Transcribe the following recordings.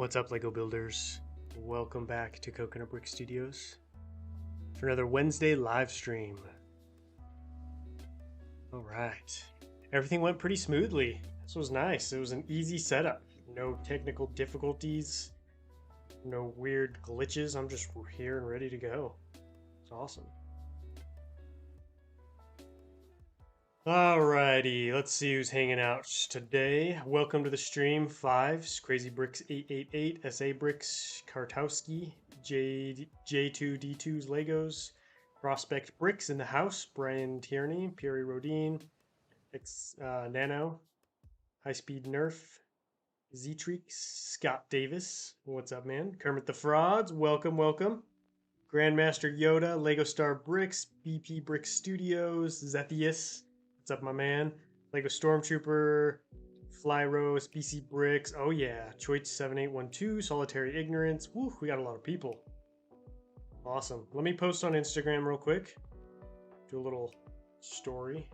What's up, Lego builders? Welcome back to Coconut Brick Studios for another Wednesday live stream. All right, everything went pretty smoothly. This was nice. It was an easy setup. No technical difficulties, no weird glitches. I'm just here and ready to go. It's awesome. Alrighty, let's see who's hanging out today. Welcome to the stream. Fives, Crazy Bricks 888, SA Bricks, Kartowski, J2D2's Legos, Prospect Bricks in the house, Brian Tierney, Pierre Rodin, Nano, High Speed Nerf, Zetrix, Scott Davis, what's up, man? Kermit the Frauds, welcome, welcome. Grandmaster Yoda, Lego Star Bricks, BP Brick Studios, Zethius. What's up, my man? Lego Stormtrooper, Fly Rose, BC Bricks. Oh yeah, Choice 7812, Solitary Ignorance. Woo, we got a lot of people. Awesome. Let me post on Instagram real quick. Do a little story.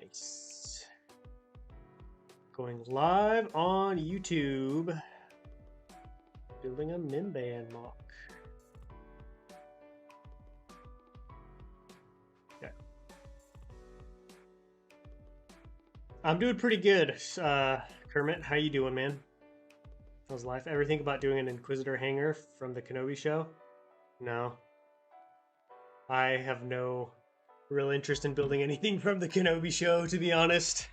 Nice. Going live on YouTube. Building a Mimban Moc. Okay. I'm doing pretty good. Kermit, how you doing, man? How's life? Ever think about doing an Inquisitor hanger from the Kenobi show? No. I have no real interest in building anything from the Kenobi show, to be honest.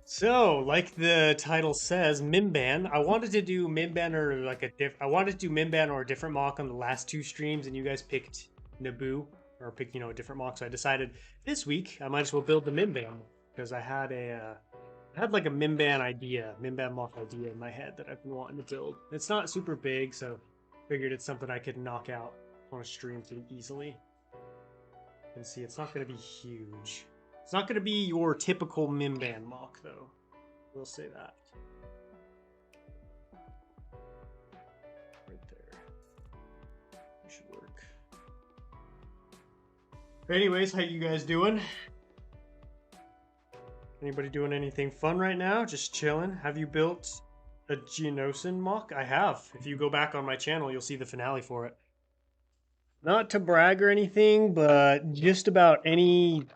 So, like the title says, Mimban. I wanted to do Mimban or like I wanted to do Mimban or a different mock on the last two streams, and you guys picked Naboo or picked a different mock. So I decided this week I might as well build the Mimban because I had like a Mimban mock idea in my head that I've been wanting to build. It's not super big, so figured it's something I could knock out on a stream pretty easily. And see, it's not going to be huge. It's not going to be your typical Mimban mock, though. We'll say that. Right there. That should work. Anyways, how you guys doing? Anybody doing anything fun right now? Just chilling? Have you built a Geonosis mock? I have. If you go back on my channel, you'll see the finale for it. Not to brag or anything, but just about any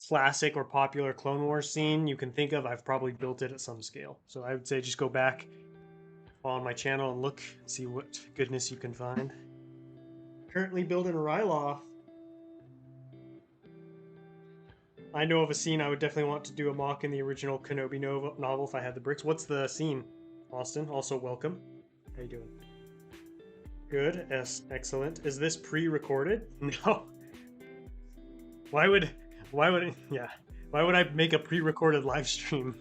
classic or popular Clone Wars scene you can think of, I've probably built it at some scale. So I would say just go back on my channel and look, see what goodness you can find. Currently building a Ryloth. I know of a scene I would definitely want to do a mock in the original Kenobi novel if I had the bricks. What's the scene, Austin? Also welcome. How you doing? Good. Yes, excellent. Is this pre-recorded? No. Why would I make a pre-recorded live stream?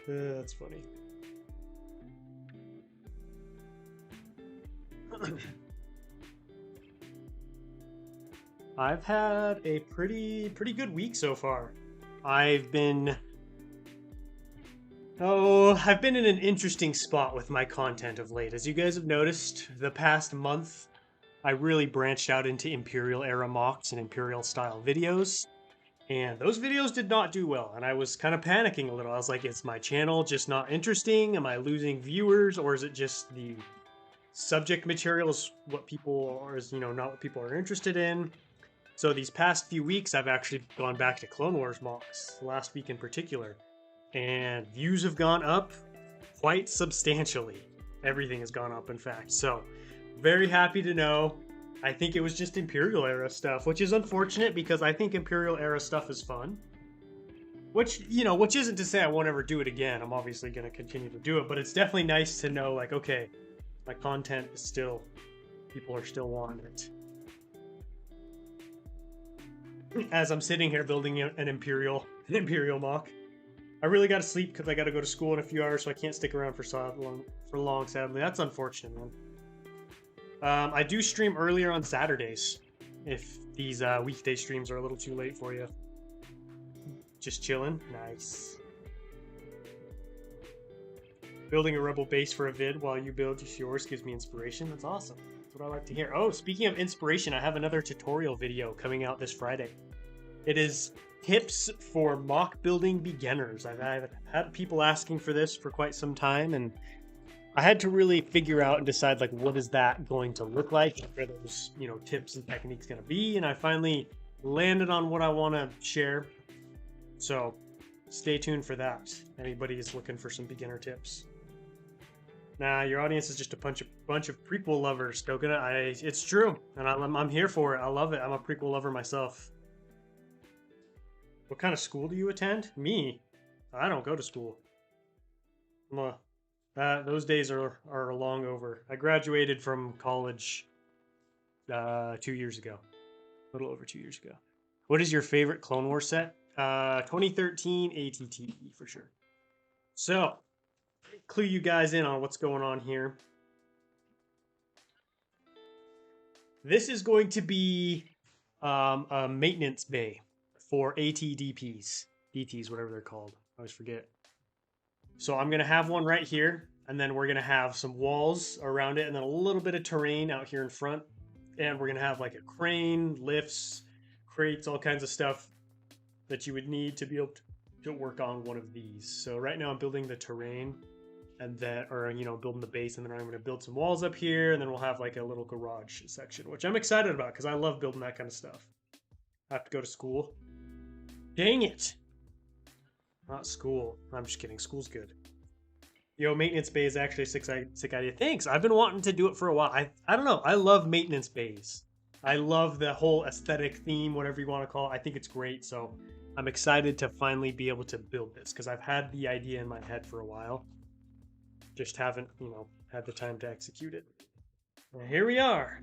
That's funny. I've had a pretty good week so far. I've been in an interesting spot with my content of late. As you guys have noticed, the past month I really branched out into Imperial era mocks and Imperial style videos, and those videos did not do well, and I was kind of panicking a little. I was like, is my channel just not interesting? Am I losing viewers, or is it just the subject material is what people are, not what people are interested in? So these past few weeks I've actually gone back to Clone Wars mocks, last week in particular, and views have gone up quite substantially. Everything has gone up, in fact. So very happy to know. I think it was just Imperial era stuff, which is unfortunate because I think Imperial era stuff is fun. Which isn't to say I won't ever do it again. I'm obviously going to continue to do it, but it's definitely nice to know, like, okay, my content is still, people are still wanting it. As I'm sitting here building an Imperial mock. I really got to sleep because I got to go to school in a few hours, so I can't stick around for long, sadly. That's unfortunate, man. I do stream earlier on Saturdays if these weekday streams are a little too late for you. Just chilling. Nice. Building a rebel base for a vid while you build just yours gives me inspiration. That's awesome. That's what I like to hear. Oh, speaking of inspiration, I have another tutorial video coming out this Friday. It is tips for mock building beginners. I've had people asking for this for quite some time, and I had to really figure out and decide, like, what is that going to look like? What are those, tips and techniques going to be? And I finally landed on what I want to share. So stay tuned for that. Anybody is looking for some beginner tips. Nah, your audience is just a bunch of prequel lovers, Coconut. It's true, and I'm here for it. I love it. I'm a prequel lover myself. What kind of school do you attend? Me? I don't go to school. Those days are long over. I graduated from college 2 years ago. A little over 2 years ago. What is your favorite Clone Wars set? 2013 ATT for sure. So, clue you guys in on what's going on here. This is going to be a maintenance bay for ATDPs. DTs, whatever they're called. I always forget. So I'm going to have one right here, and then we're going to have some walls around it, and then a little bit of terrain out here in front. And we're going to have like a crane, lifts, crates, all kinds of stuff that you would need to be able to work on one of these. So right now I'm building the terrain, and then, building the base, and then I'm going to build some walls up here, and then we'll have like a little garage section, which I'm excited about because I love building that kind of stuff. I have to go to school. Dang it! Not school. I'm just kidding. School's good. Yo, maintenance bay is actually a sick idea. Thanks. I've been wanting to do it for a while. I don't know. I love maintenance bays. I love the whole aesthetic theme, whatever you want to call it. I think it's great. So I'm excited to finally be able to build this because I've had the idea in my head for a while. Just haven't, had the time to execute it. Well, here we are.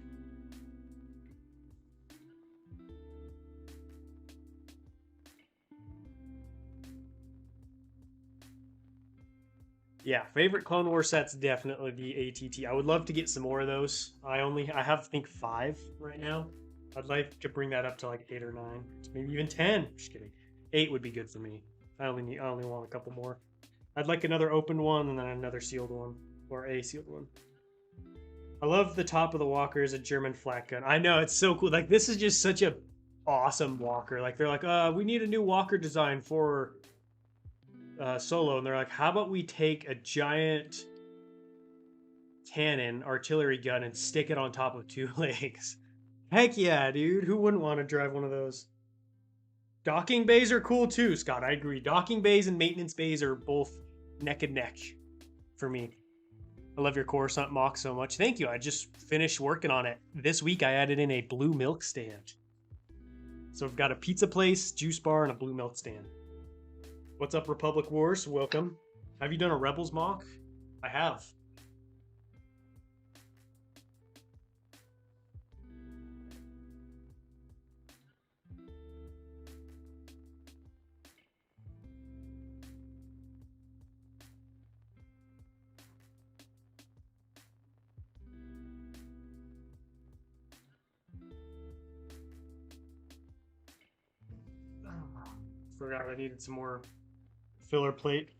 Yeah, favorite Clone Wars sets definitely the ATT. I would love to get some more of those. I have, I think, 5 right now. I'd like to bring that up to like 8 or 9, maybe even 10. Just kidding. 8 would be good for me. I only want a couple more. I'd like another open one and then another sealed one, or a sealed one. I love the top of the walker is a German flak gun. I know, it's so cool. Like, this is just such a awesome walker. Like, they're like, we need a new walker design for Solo, and they're like, how about we take a giant cannon artillery gun and stick it on top of 2 legs? Heck yeah, dude. Who wouldn't want to drive one of those? Docking bays are cool too, Scott. I agree. Docking bays and maintenance bays are both neck and neck for me. I love your Coruscant Moc so much. Thank you. I just finished working on it. This week I added in a blue milk stand. So I've got a pizza place, juice bar, and a blue milk stand. What's up, Republic Wars? Welcome. Have you done a Rebels mock? I have. Forgot I needed some more filler plate.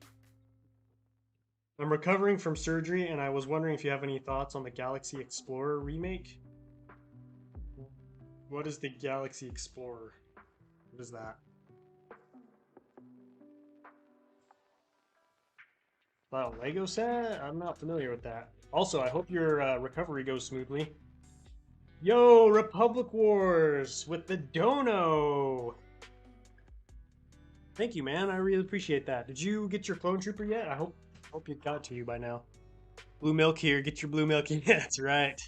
I'm recovering from surgery, and I was wondering if you have any thoughts on the Galaxy Explorer remake. What is the Galaxy Explorer? What is that? Wow, Lego set? I'm not familiar with that. Also, I hope your recovery goes smoothly. Yo, Republic Wars with the dono! Thank you, man. I really appreciate that. Did you get your clone trooper yet? I hope it got to you by now. Blue milk here. Get your blue milk. Yeah, that's right.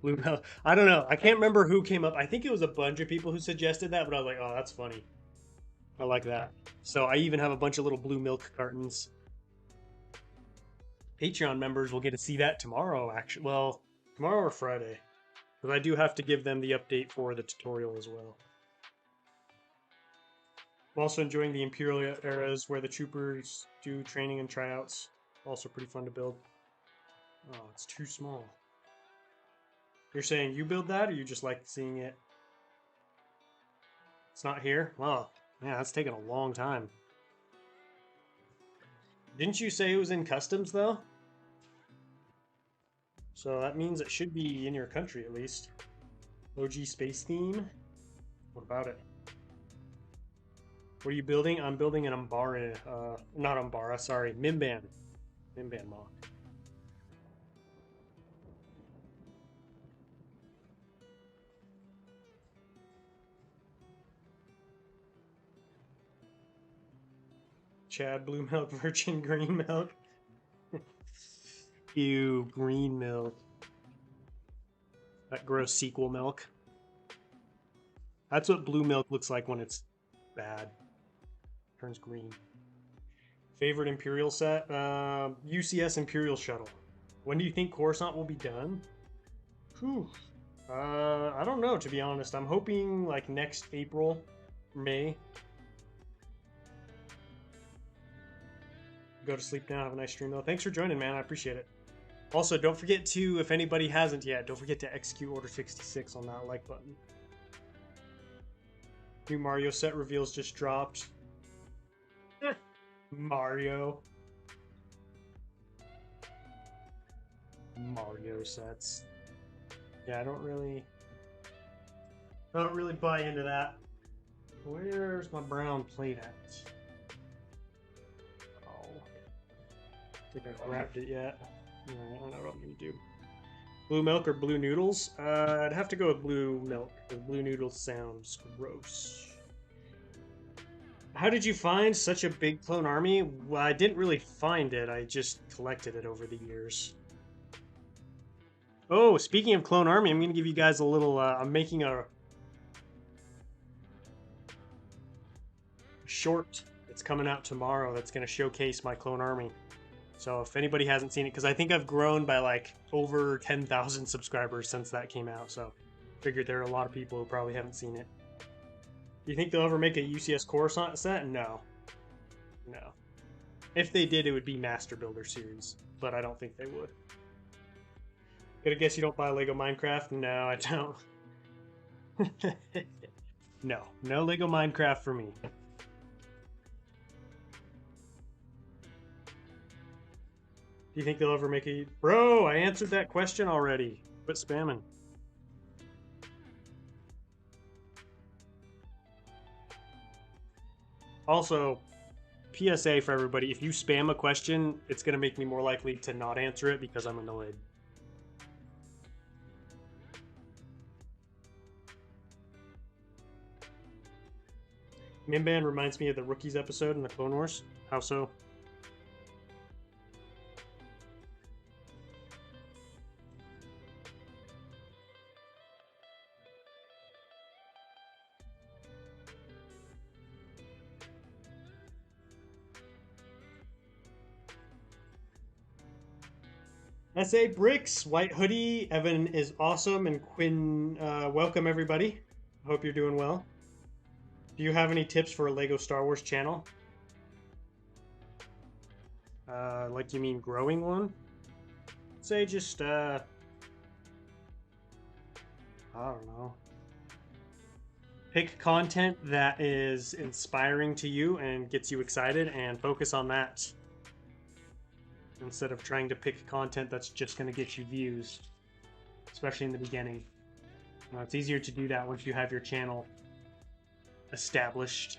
Blue milk. I don't know. I can't remember who came up. I think it was a bunch of people who suggested that, but I was like, oh, that's funny. I like that. So I even have a bunch of little blue milk cartons. Patreon members will get to see that tomorrow, actually. Well, tomorrow or Friday. Because I do have to give them the update for the tutorial as well. I'm also enjoying the Imperial eras where the troopers do training and tryouts. Also pretty fun to build. Oh, it's too small. You're saying you build that, or you just like seeing it? It's not here? Wow. Yeah, that's taking a long time. Didn't you say it was in customs, though? So that means it should be in your country, at least. OG space theme? What about it? What are you building? I'm building an Umbara, not Umbara, sorry, Mimban. Mimban Moc. Chad, blue milk, virgin green milk. Ew, green milk. That gross sequel milk. That's what blue milk looks like when it's bad. Turns green. Favorite Imperial set? UCS Imperial Shuttle. When do you think Coruscant will be done? Whew. I don't know, to be honest. I'm hoping like next April, May. Go to sleep now. Have a nice stream, though. Thanks for joining, man. I appreciate it. Also, don't forget to, if anybody hasn't yet, don't forget to execute Order 66 on that like button. New Mario set reveals just dropped. Mario sets. Yeah, I don't really buy into that. Where's my brown plate at? Oh, I think I've grabbed it yet. No, I don't know what I'm gonna do. Blue milk or blue noodles? I'd have to go with blue milk, because blue noodles sounds gross. How did you find such a big clone army? Well, I didn't really find it. I just collected it over the years. Oh, speaking of clone army, I'm going to give you guys a little... I'm making a short that's coming out tomorrow that's going to showcase my clone army. So if anybody hasn't seen it, because I think I've grown by like over 10,000 subscribers since that came out. So figured there are a lot of people who probably haven't seen it. Do you think they'll ever make a UCS Coruscant set? No. No. If they did, it would be Master Builder series, but I don't think they would. Gonna guess you don't buy Lego Minecraft? No, I don't. No. No Lego Minecraft for me. Do you think they'll ever make a... Bro, I answered that question already. Quit spamming. Also, PSA for everybody, if you spam a question, it's going to make me more likely to not answer it because I'm annoyed. Mimban reminds me of the Rookies episode in the Clone Wars. How so? SA Bricks, White Hoodie, Evan is awesome, and Quinn, welcome everybody. Hope you're doing well. Do you have any tips for a Lego Star Wars channel? Like you mean growing one? Say just, I don't know. Pick content that is inspiring to you and gets you excited and focus on that. Instead of trying to pick content that's just going to get you views, especially in the beginning. It's easier to do that once you have your channel established.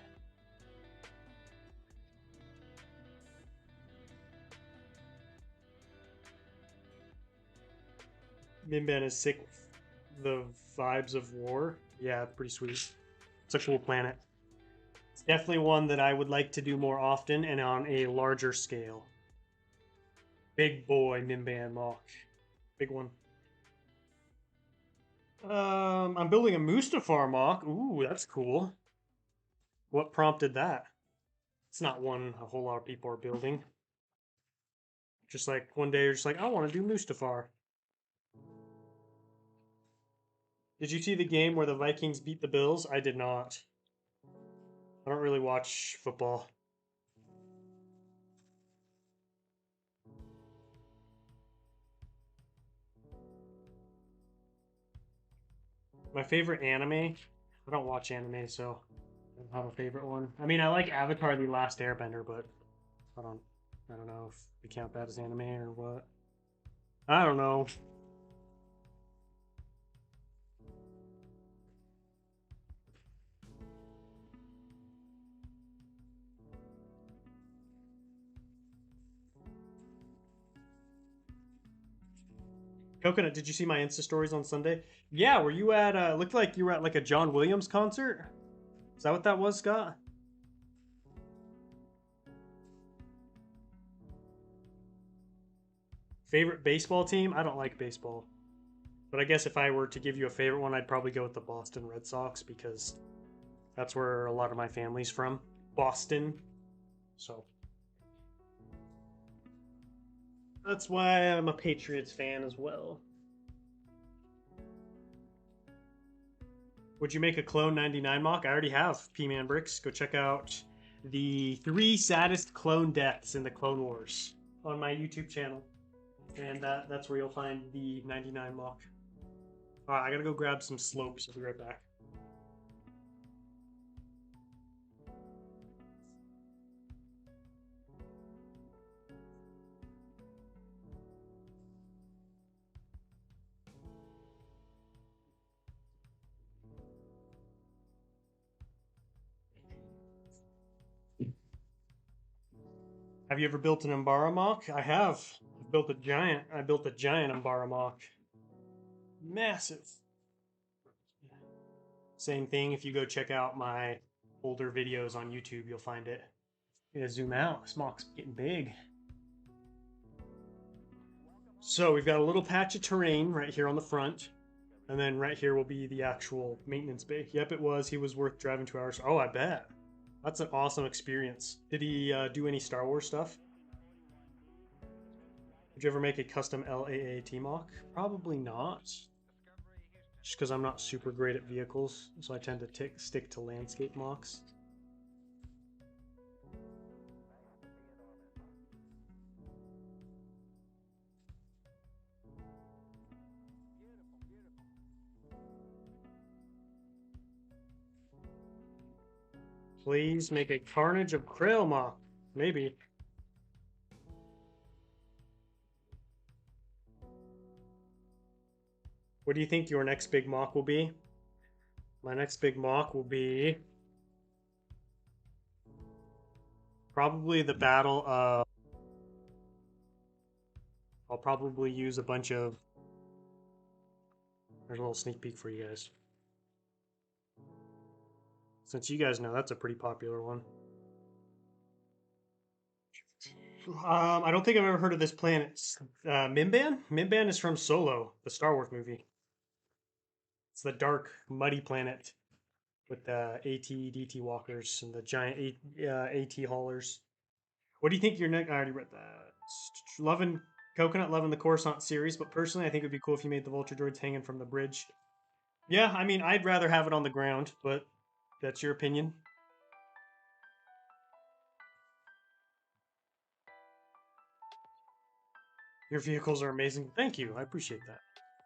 Mimban is sick with the vibes of war. Yeah, pretty sweet. It's a cool planet. It's definitely one that I would like to do more often and on a larger scale. Big boy Mimban Moc. Big one. I'm building a Mustafar Moc. Ooh, that's cool. What prompted that? It's not one a whole lot of people are building. Just like one day you're just like, I want to do Mustafar. Did you see the game where the Vikings beat the Bills? I did not. I don't really watch football. My favorite anime? I don't watch anime, so I don't have a favorite one. I mean, I like Avatar: The Last Airbender, but I I don't know if we count that as anime or what. I don't know. Coconut, did you see my Insta stories on Sunday? Yeah, were you at, looked like you were at like a John Williams concert? Is that what that was, Scott? Favorite baseball team? I don't like baseball. But I guess if I were to give you a favorite one, I'd probably go with the Boston Red Sox because that's where a lot of my family's from. Boston. So that's why I'm a Patriots fan as well. Would you make a clone 99 mock? I already have P-Man Bricks. Go check out the 3 saddest clone deaths in the Clone Wars on my YouTube channel. And that's where you'll find the 99 mock. Alright, I gotta go grab some slopes. I'll be right back. Have you ever built an Umbara mock? I have. I built a giant Umbara mock. Massive. Same thing, if you go check out my older videos on YouTube, you'll find it. I'm gonna zoom out. This mock's getting big. So we've got a little patch of terrain right here on the front. And then right here will be the actual maintenance bay. Yep, it was. He was worth driving 2 hours. Oh, I bet. That's an awesome experience. Did he do any Star Wars stuff? Would you ever make a custom LAAT mock? Probably not. Just because I'm not super great at vehicles, so I tend to stick to landscape mocks. Please make a Carnage of Krill mock. Maybe. What do you think your next big mock will be? My next big mock will be probably the battle of... I'll probably use a bunch of... There's a little sneak peek for you guys. Since you guys know, that's a pretty popular one. I don't think I've ever heard of this planet. Mimban? Mimban is from Solo, the Star Wars movie. It's the dark, muddy planet with the AT-DT walkers and the giant AT haulers. What do you think your next... I already read that. Loving Coconut, loving the Coruscant series, but personally I think it would be cool if you made the Vulture droids hanging from the bridge. Yeah, I mean, I'd rather have it on the ground, but that's your opinion. Your vehicles are amazing. Thank you. I appreciate that.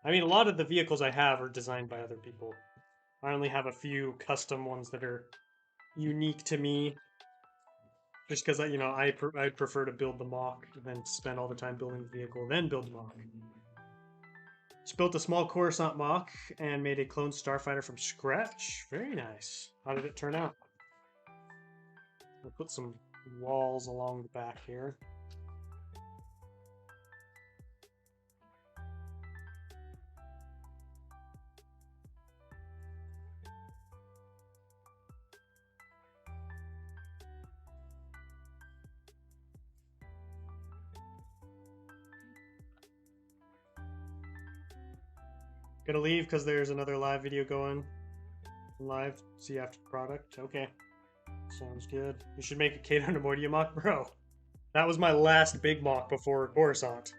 I mean, a lot of the vehicles I have are designed by other people. I only have a few custom ones that are unique to me. Just because, you know, I'd prefer to build the mock than spend all the time building the vehicle, then build the mock. Just built a small Coruscant mock and made a clone starfighter from scratch. Very nice. How did it turn out? I'll put some walls along the back here. Gonna leave because there's another live video going. Live, see after the product. Okay. Sounds good. You should make a Kato Nemoidia mock, bro. That was my last big mock before Coruscant.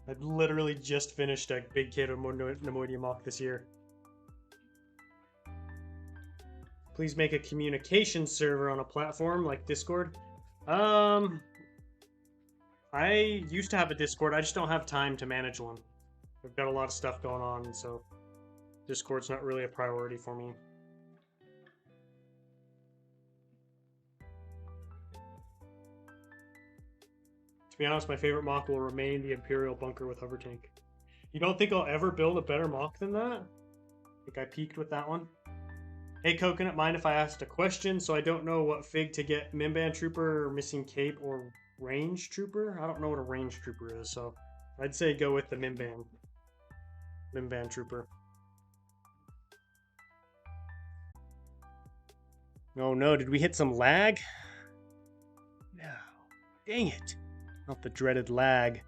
I literally just finished a big Kato Nemoidia mock this year. Please make a communication server on a platform like Discord. I used to have a Discord. I just don't have time to manage one. I've got a lot of stuff going on, so Discord's not really a priority for me. To be honest, my favorite mock will remain the Imperial bunker with hover tank. You don't think I'll ever build a better mock than that? I think I peaked with that one. Hey, Coconut, mind if I asked a question? So I don't know what fig to get, Mimban Trooper, Missing Cape, or Range Trooper? I don't know what a Range Trooper is, so I'd say go with the Mimban Trooper. Oh no, did we hit some lag? No. Dang it. Not the dreaded lag.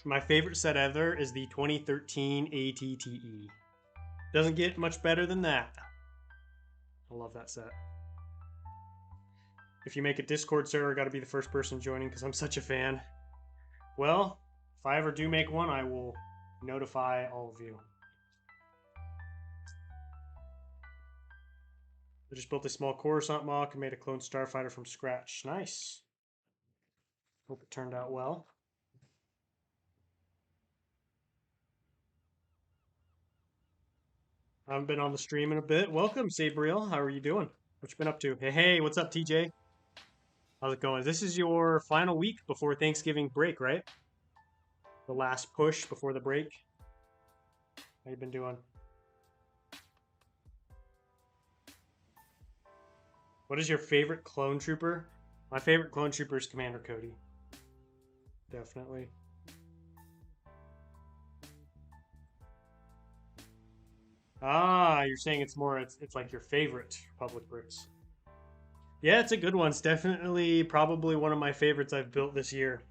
My favorite set ever is the 2013 ATTE. Doesn't get much better than that. I love that set. If you make a Discord server, I gotta be the first person joining because I'm such a fan. Well, if I ever do make one, I will notify all of you. I just built a small Coruscant mock and made a clone starfighter from scratch. Nice. Hope it turned out well. I haven't been on the stream in a bit. Welcome, Sabriel. How are you doing? What you been up to? Hey, what's up, TJ? How's it going? This is your final week before Thanksgiving break, right? The last push before the break. How you been doing? What is your favorite clone trooper? My favorite clone trooper is Commander Cody. Definitely. Ah, you're saying it's more, it's like your favorite Republic bricks. Yeah, it's a good one. It's definitely probably one of my favorites I've built this year.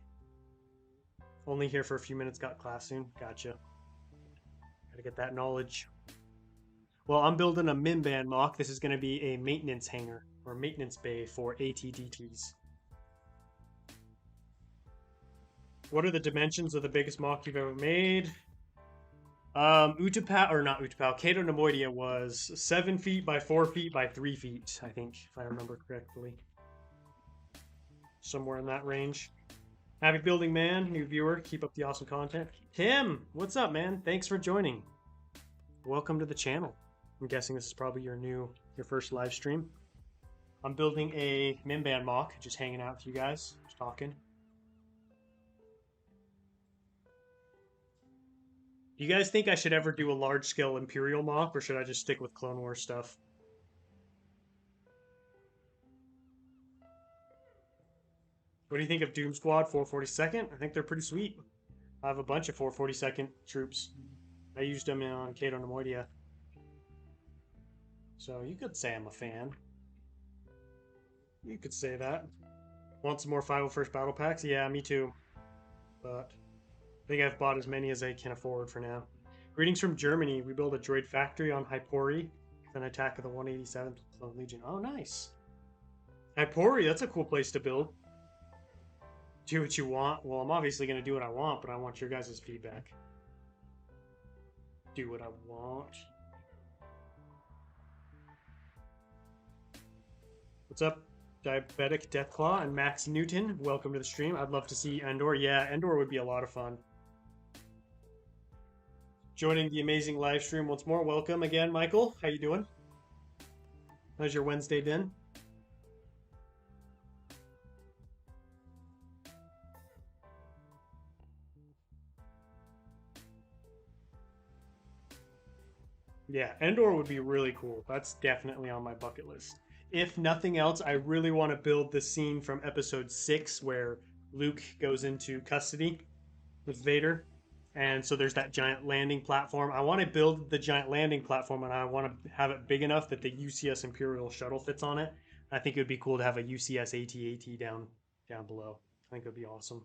Only here for a few minutes, got class soon. Gotcha. Gotta get that knowledge. Well, I'm building a Mimban mock. This is going to be a maintenance hangar or maintenance bay for ATDTs. What are the dimensions of the biggest mock you've ever made? Utapau, or not Utapau, Cato Nemoidia was 7 feet by 4 feet by 3 feet, I think, if I remember correctly. Somewhere in that range. Happy building, man. New viewer. Keep up the awesome content. Tim, what's up, man? Thanks for joining. Welcome to the channel. I'm guessing this is probably your first live stream. I'm building a Mimban mock, just hanging out with you guys, just talking. Do you guys think I should ever do a large-scale Imperial mock, or should I just stick with Clone Wars stuff? What do you think of Doom Squad 442nd? I think they're pretty sweet. I have a bunch of 442nd troops. I used them on Cato Nemoidia. So you could say I'm a fan. You could say that. Want some more 501st battle packs? Yeah, me too. But I think I've bought as many as I can afford for now. Greetings from Germany. We build a droid factory on Hypori. Then attack of the 187th Clone Legion. Oh, nice. Hypori, that's a cool place to build. Do what you want. Well, I'm obviously going to do what I want, but I want your guys' feedback. Do what I want. What's up, Diabetic Deathclaw and Max Newton? Welcome to the stream. I'd love to see Endor. Yeah, Endor would be a lot of fun. Joining the amazing live stream once more. Welcome again, Michael. How you doing? How's your Wednesday been? Yeah, Endor would be really cool. That's definitely on my bucket list. If nothing else, I really want to build the scene from episode 6 where Luke goes into custody with Vader. And so there's that giant landing platform. I want to build the giant landing platform, and I want to have it big enough that the UCS Imperial shuttle fits on it. I think it would be cool to have a UCS AT-AT down below. I think it would be awesome.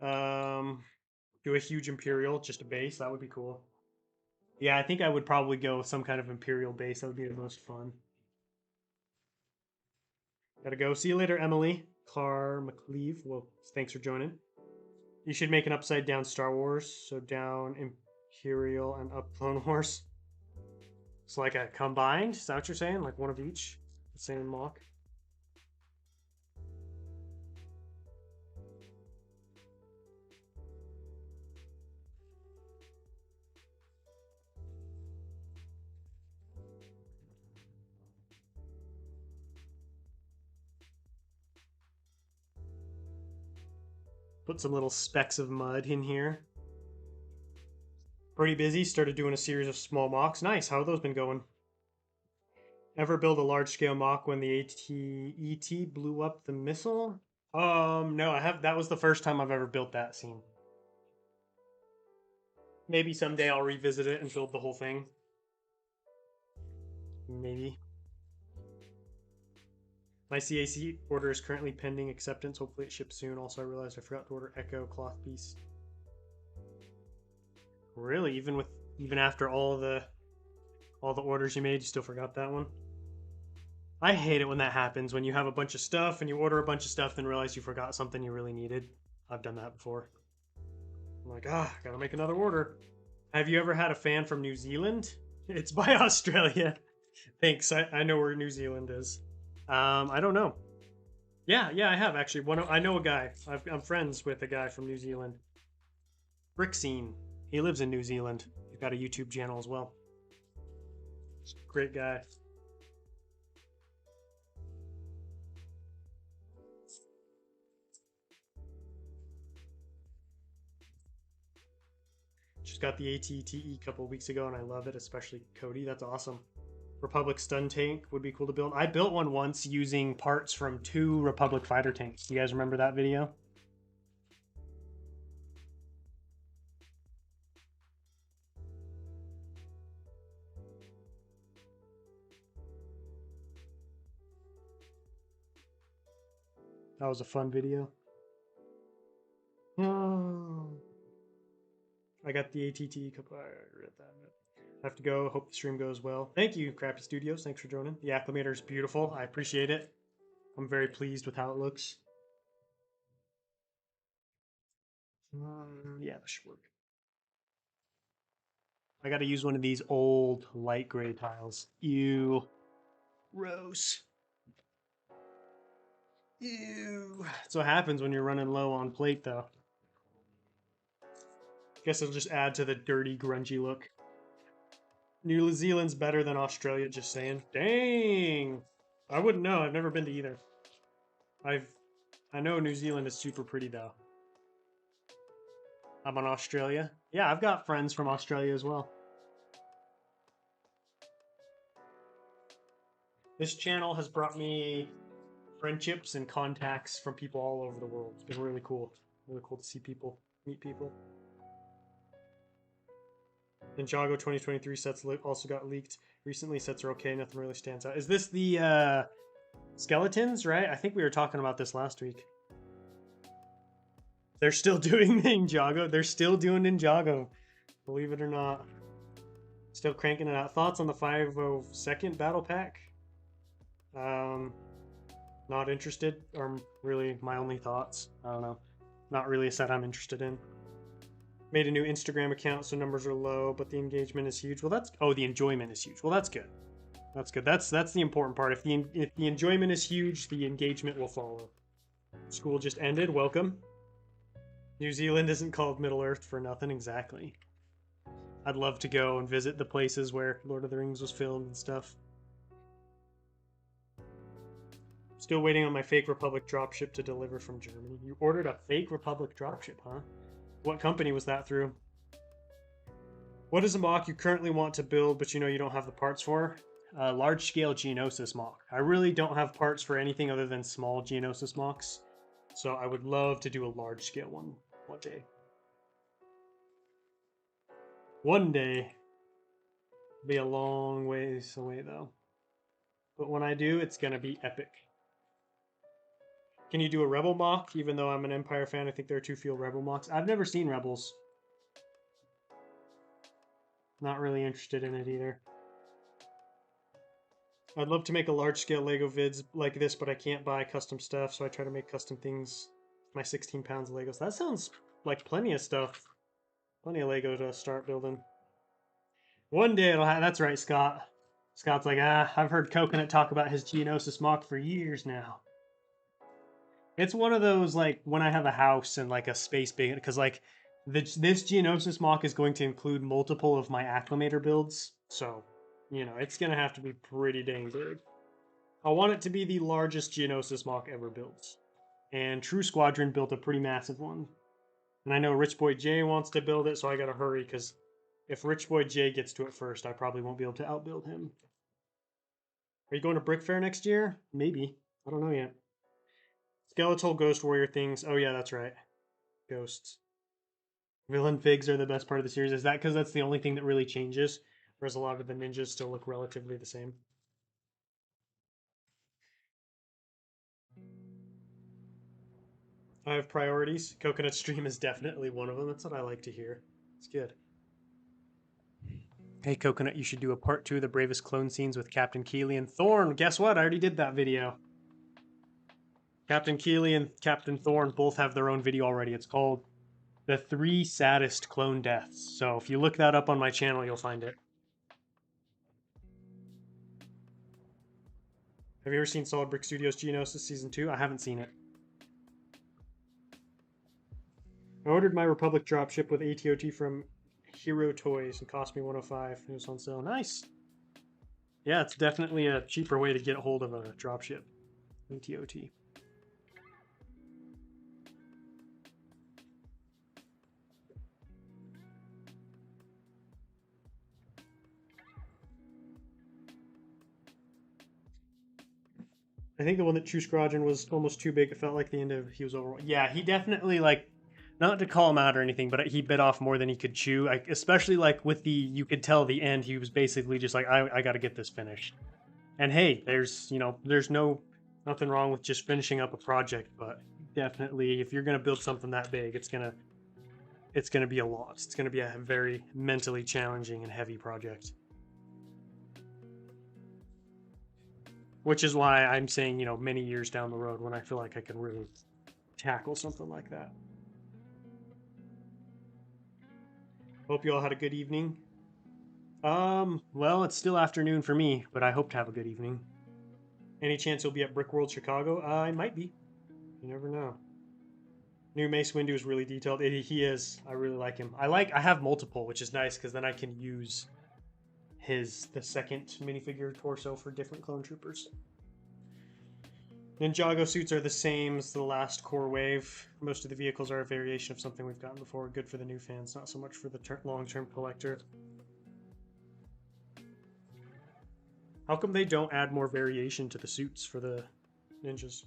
Do a huge Imperial, just a base. That would be cool. Yeah, I think I would probably go with some kind of Imperial base. That would be the most fun. Gotta go. See you later, Emily. Car McLeave. Well, thanks for joining. You should make an upside down Star Wars. So down Imperial and up Clone Wars. It's like a combined. Is that what you're saying? Like one of each? The same mock? Put some little specks of mud in here. Pretty busy. Started doing a series of small mocks. Nice. How have those been going? Ever build a large-scale mock when the AT-ET blew up the missile? No, I have. That was the first time I've ever built that scene. Maybe someday I'll revisit it and build the whole thing. Maybe. My CAC order is currently pending acceptance. Hopefully it ships soon. Also, I realized I forgot to order Echo cloth piece. Really? Even after all the orders you made, you still forgot that one? I hate it when that happens, when you have a bunch of stuff and you order a bunch of stuff then realize you forgot something you really needed. I've done that before. I'm like, gotta make another order. Have you ever had a fan from New Zealand? It's by Australia. Thanks, I know where New Zealand is. I don't know. Yeah, I have actually. I know a guy. I'm friends with a guy from New Zealand. Brickscene. He lives in New Zealand. He's got a YouTube channel as well. Great guy. Just got the AT-TE a couple weeks ago and I love it, especially Cody. That's awesome. Republic stun tank would be cool to build. I built one once using parts from 2 Republic fighter tanks. Do you guys remember that video? That was a fun video. Oh. I got the ATT couple. I read that. I have to go. Hope the stream goes well. Thank you, Crappy Studios. Thanks for joining. The acclimator is beautiful. I appreciate it. I'm very pleased with how it looks. Yeah, that should work. I got to use one of these old light gray tiles. Ew. Gross. Ew. That's what happens when you're running low on plate, though. Guess it'll just add to the dirty, grungy look. New Zealand's better than Australia, just saying. Dang! I wouldn't know. I've never been to either. I know New Zealand is super pretty, though. I'm on Australia. Yeah, I've got friends from Australia as well. This channel has brought me friendships and contacts from people all over the world. It's been really cool. Really cool to see people, meet people. Ninjago 2023 sets also got leaked recently. Sets are okay. Nothing really stands out. Is this the skeletons, right? I think we were talking about this last week. They're still doing Ninjago. They're still doing Ninjago. Believe it or not. Still cranking it out. Thoughts on the 502nd battle pack? Not interested, or really my only thoughts. I don't know. Not really a set I'm interested in. Made a new Instagram account, so numbers are low, but the engagement is huge. Well, the enjoyment is huge. Well, that's good. That's good. That's the important part. If the enjoyment is huge, the engagement will follow. School just ended. Welcome. New Zealand isn't called Middle Earth for nothing. Exactly. I'd love to go and visit the places where Lord of the Rings was filmed and stuff. Still waiting on my fake Republic dropship to deliver from Germany. You ordered a fake Republic dropship, huh? What company was that through? What is a mock you currently want to build, but you know you don't have the parts for? Large-scale Geonosis mock. I really don't have parts for anything other than small Geonosis mocks, so I would love to do a large-scale one day. One day. It'll be a long ways away, though. But when I do, it's going to be epic. Can you do a Rebel mock? Even though I'm an Empire fan, I think there are too few Rebel mocks. I've never seen Rebels. Not really interested in it either. I'd love to make a large-scale Lego vids like this, but I can't buy custom stuff, so I try to make custom things. My 16 pounds of Legos. That sounds like plenty of stuff. Plenty of Lego to start building. One day it'll have... That's right, Scott. Scott's like, I've heard Coconut talk about his Geonosis mock for years now. It's one of those, like, when I have a house and, like, a space big... Because, like, this Geonosis mock is going to include multiple of my Acclimator builds. So, you know, it's going to have to be pretty dang big. I want it to be the largest Geonosis mock ever built. And True Squadron built a pretty massive one. And I know Rich Boy J wants to build it, so I gotta hurry, because if Rich Boy J gets to it first, I probably won't be able to outbuild him. Are you going to Brick Fair next year? Maybe. I don't know yet. Skeletal Ghost Warrior things. Oh yeah, that's right. Ghosts. Villain figs are the best part of the series. Is that because that's the only thing that really changes? Whereas a lot of the ninjas still look relatively the same. I have priorities. Coconut Stream is definitely one of them. That's what I like to hear. It's good. Hey, Coconut, you should do a part 2 of the Bravest Clone scenes with Captain Keeley and Thorn. Guess what? I already did that video. Captain Keeley and Captain Thorn both have their own video already. It's called The 3 Saddest Clone Deaths. So if you look that up on my channel, you'll find it. Have you ever seen Solid Brick Studios Geonosis Season 2? I haven't seen it. I ordered my Republic dropship with ATOT from Hero Toys and cost me $105. It was on sale. Nice. Yeah, it's definitely a cheaper way to get a hold of a dropship. ATOT. I think the one that True Scrodron was almost too big. It felt like the end of he was over. Yeah, he definitely like, not to call him out or anything, but he bit off more than he could chew. Like, especially like with the, you could tell the end. He was basically just like, I got to get this finished. And hey, there's there's nothing wrong with just finishing up a project, but definitely if you're gonna build something that big, it's gonna be a lot. It's gonna be a very mentally challenging and heavy project. Which is why I'm saying, many years down the road when I feel like I can really tackle something like that. Hope you all had a good evening. Well, it's still afternoon for me, but I hope to have a good evening. Any chance you'll be at Brickworld Chicago? I might be. You never know. New Mace Windu is really detailed. He is. I really like him. I have multiple, which is nice because then I can use the second minifigure torso for different clone troopers. Ninjago suits are the same as the last core wave. Most of the vehicles are a variation of something we've gotten before. Good for the new fans, not so much for the long-term collector. How come they don't add more variation to the suits for the ninjas?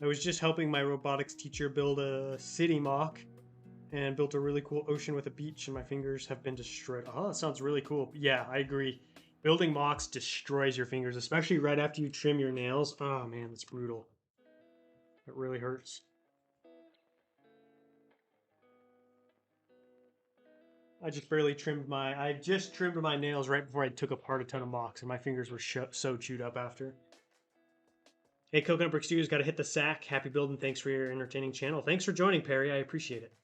I was just helping my robotics teacher build a city mock and built a really cool ocean with a beach, and my fingers have been destroyed. Oh, that sounds really cool. Yeah, I agree. Building mocks destroys your fingers, especially right after you trim your nails. Oh man, that's brutal. It really hurts. I just trimmed my nails right before I took apart a ton of mocks, and my fingers were so chewed up after. Hey, Coconut Brick Studios, got to hit the sack. Happy building. Thanks for your entertaining channel. Thanks for joining, Perry. I appreciate it.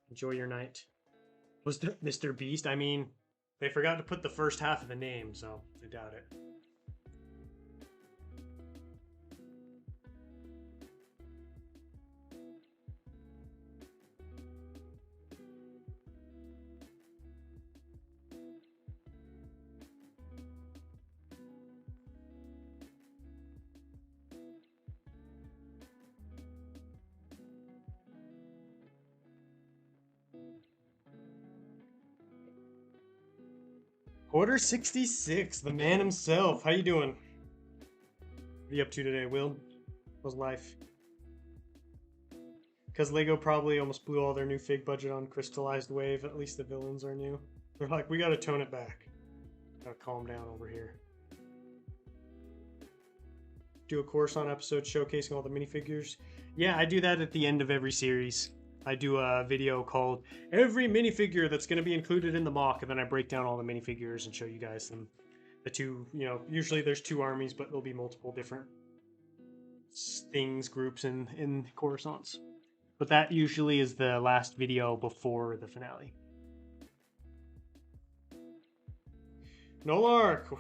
Enjoy your night. Was there Mr. Beast? I mean, they forgot to put the first half of the name, so I doubt it. Quarter 66, the man himself. How you doing? What are you up to today, Will? How's life? Because Lego probably almost blew all their new fig budget on Crystallized Wave. At least the villains are new. They're like, we gotta tone it back. Gotta calm down over here. Do a Coruscant episode showcasing all the minifigures. Yeah, I do that at the end of every series. I do a video called Every Minifigure That's Going to Be Included in the Mock, and then I break down all the minifigures and show you guys them. The two, usually there's two armies, but there'll be multiple different things, groups in Coruscants. But that usually is the last video before the finale. Nolark,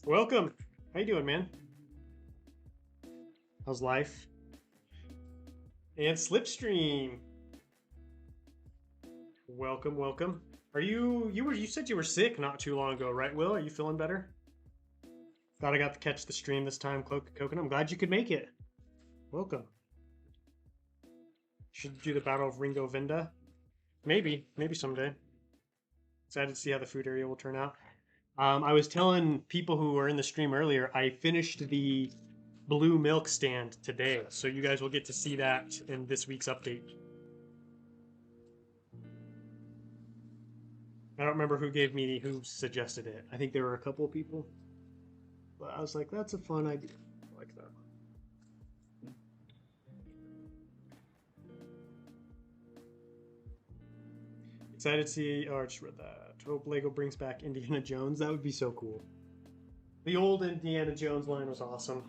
welcome. How you doing, man? How's life? And Slipstream, welcome, welcome. Are you said you were sick not too long ago, right, Will? Are you feeling better? Glad I got to catch the stream this time, Coconut. I'm glad you could make it. Welcome. Should do the Battle of Ringo Vinda. Maybe someday. Excited to see how the food area will turn out. I was telling people who were in the stream earlier, I finished the blue milk stand today, so you guys will get to see that in this week's update. I don't remember who suggested it. I think there were a couple of people. But I was like, that's a fun idea. I like that. Excited to see, oh, I just read that. Hope Lego brings back Indiana Jones. That would be so cool. The old Indiana Jones line was awesome.